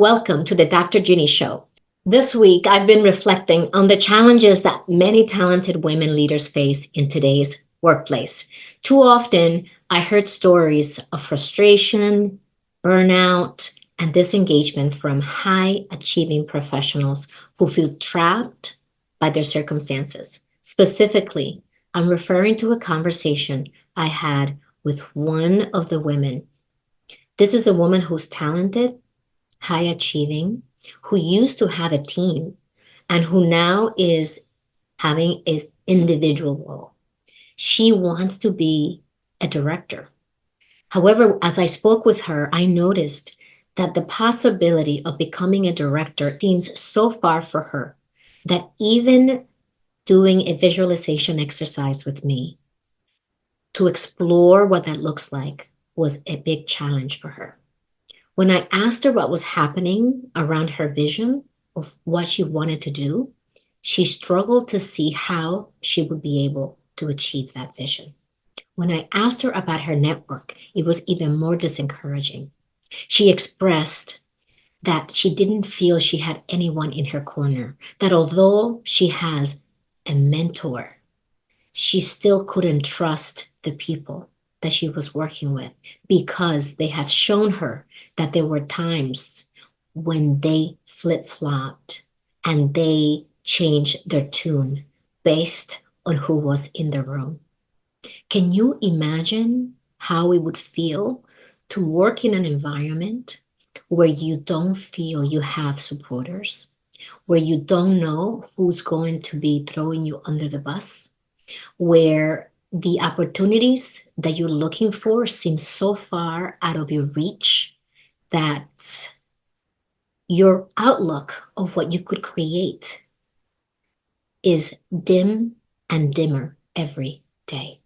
Welcome to the Dr. Ginny Show. This week, I've been reflecting on the challenges that many talented women leaders face in today's workplace. Too often, I heard stories of frustration, burnout, and disengagement from high achieving professionals who feel trapped by their circumstances. Specifically, I'm referring to a conversation I had with one of the women. This is a woman who's talented, high achieving, who used to have a team and who now is having an individual role. She wants to be a director. However, as I spoke with her, I noticed that the possibility of becoming a director seems so far for her that even doing a visualization exercise with me to explore what that looks like was a big challenge for her. When I asked her what was happening around her vision of what she wanted to do, she struggled to see how she would be able to achieve that vision. When I asked her about her network, it was even more discouraging. She expressed that she didn't feel she had anyone in her corner, that although she has a mentor, she still couldn't trust the people that she was working with because they had shown her that there were times when they flip-flopped and they changed their tune based on who was in the room. Can you imagine how it would feel to work in an environment where you don't feel you have supporters, where you don't know who's going to be throwing you under the bus, where the opportunities that you're looking for seem so far out of your reach that your outlook of what you could create is dim and dimmer every day?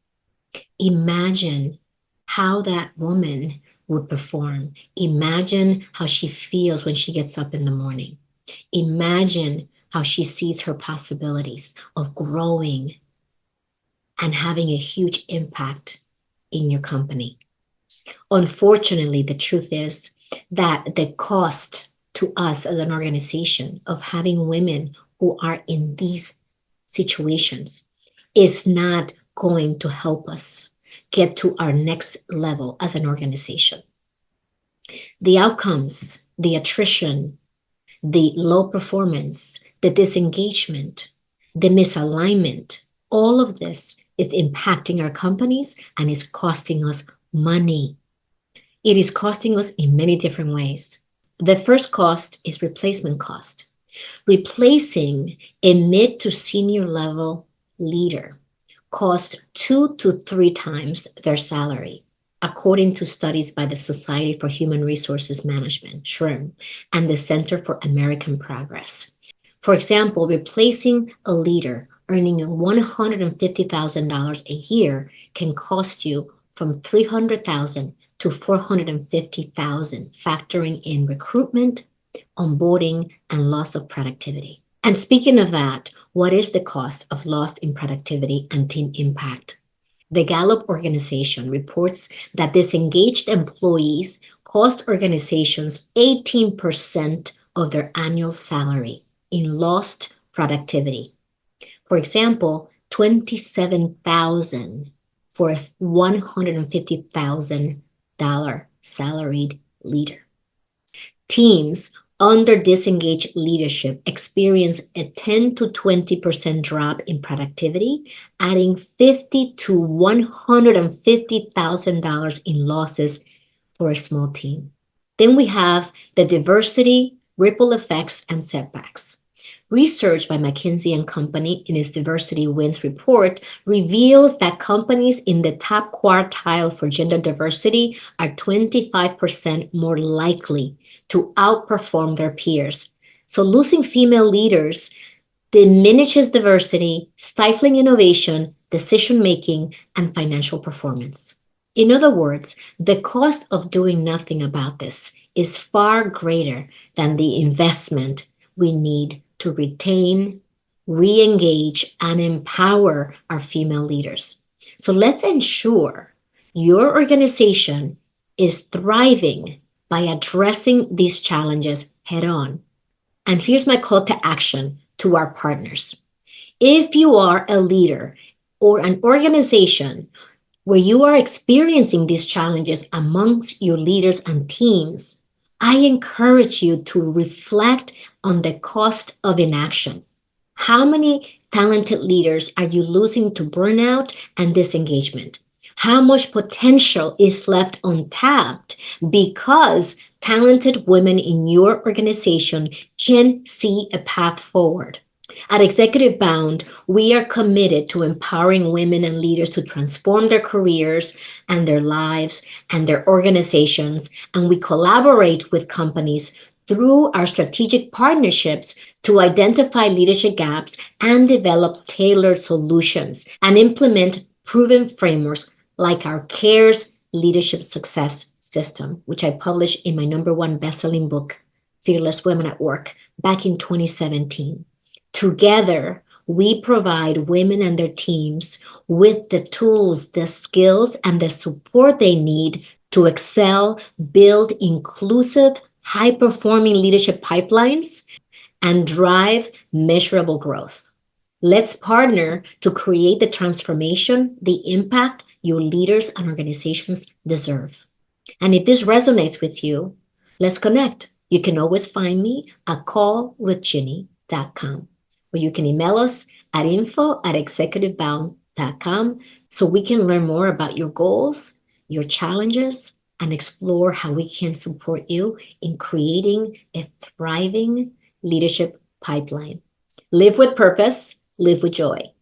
Imagine how that woman would perform. Imagine how she feels when she gets up in the morning. Imagine how she sees her possibilities of growing and having a huge impact in your company. Unfortunately, the truth is that the cost to us as an organization of having women who are in these situations is not going to help us get to our next level as an organization. The outcomes, the attrition, the low performance, the disengagement, the misalignment, all of this is impacting our companies and is costing us money. It is costing us in many different ways. The first cost is replacement cost. Replacing a mid to senior level leader costs 2 to 3 times their salary, according to studies by the Society for Human Resources Management, SHRM, and the Center for American Progress. For example, replacing a leader earning $150,000 a year can cost you from $300,000 to $450,000, factoring in recruitment, onboarding, and loss of productivity. And speaking of that, what is the cost of loss in productivity and team impact? The Gallup organization reports that disengaged employees cost organizations 18% of their annual salary in lost productivity. For example, $27,000 for a $150,000 salaried leader. Teams under disengaged leadership experience a 10 to 20% drop in productivity, adding $50,000 to $150,000 in losses for a small team. Then we have the diversity, ripple effects, and setbacks. Research by McKinsey & Company in its Diversity Wins report reveals that companies in the top quartile for gender diversity are 25% more likely to outperform their peers. So losing female leaders diminishes diversity, stifling innovation, decision-making, and financial performance. In other words, the cost of doing nothing about this is far greater than the investment we need to retain, re-engage, and empower our female leaders. So let's ensure your organization is thriving by addressing these challenges head on. And here's my call to action to our partners. If you are a leader or an organization where you are experiencing these challenges amongst your leaders and teams, I encourage you to reflect on the cost of inaction. How many talented leaders are you losing to burnout and disengagement? How much potential is left untapped because talented women in your organization can see a path forward? At Executive Bound, we are committed to empowering women and leaders to transform their careers and their lives and their organizations, and we collaborate with companies through our strategic partnerships to identify leadership gaps and develop tailored solutions and implement proven frameworks like our CARES Leadership Success System, which I published in my #1 best-selling book, Fearless Women at Work, back in 2017. Together, we provide women and their teams with the tools, the skills, and the support they need to excel, build inclusive, high-performing leadership pipelines, and drive measurable growth. Let's partner to create the transformation, the impact your leaders and organizations deserve. And if this resonates with you, let's connect. You can always find me at callwithginny.com. Or you can email us at info@executivebound.com so we can learn more about your goals, your challenges, and explore how we can support you in creating a thriving leadership pipeline. Live with purpose, live with joy.